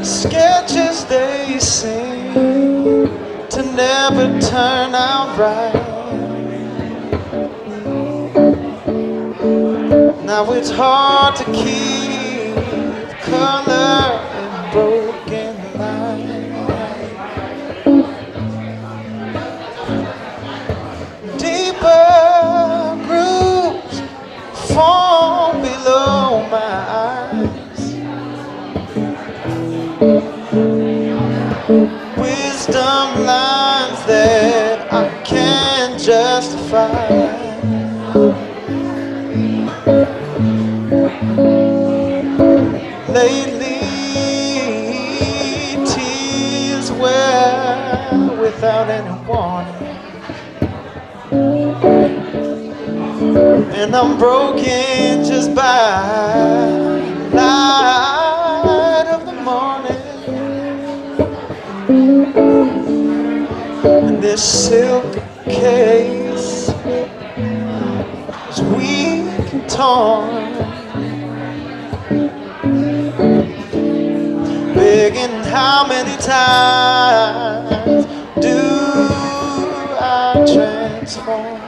Sketches they seem to never turn out right. Now it's hard to keep color in broken light. Deeper grooves fall below my eyes. Wisdom lines that I can't justify. Lately, tears well without any warning, and I'm broken just by light of the morning. And this silk case is weak and torn, begging how many times do I transform?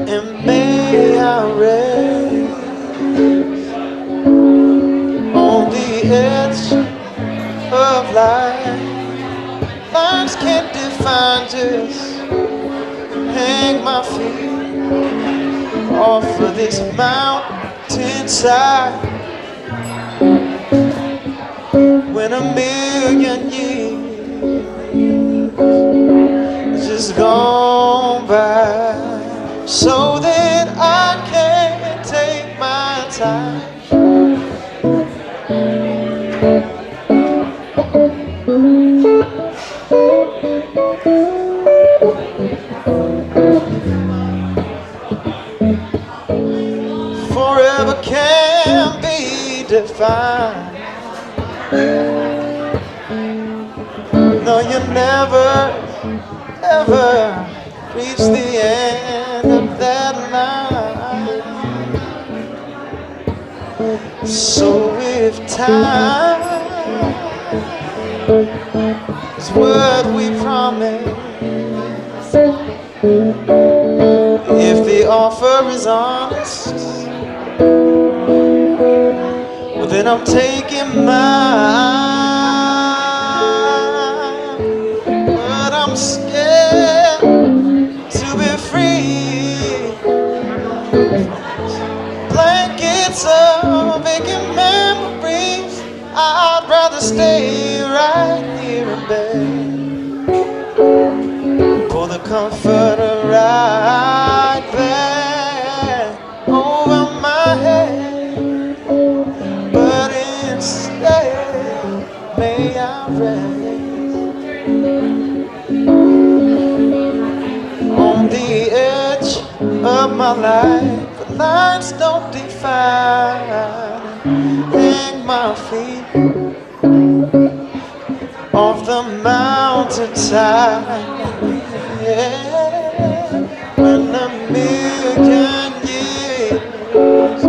And may I rest on the edge of life. Lines can't define, just hang my feet off of this mountainside. When a million years just gone by, so that I can take my time. Forever can be defined. No, you never, ever reach the end of that line. So if time is what we promised, if the offer is honest, well then I'm taking mine. But I'm scared to be free. Blankets of vacant memories, I'd rather stay right here in bed. For the comforter right back over my head. But instead, may I rest on the edge of my life. The lines don't define. Hang my feet off the mountainside. Yeah. When a million years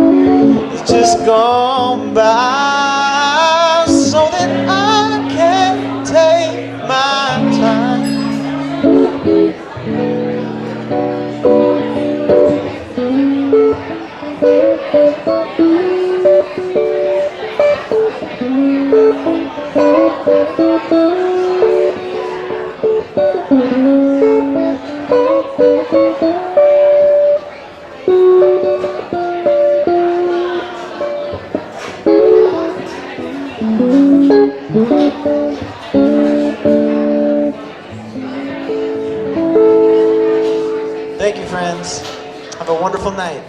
is just gone by, so that I can take my time. Thank you, friends. Have a wonderful night.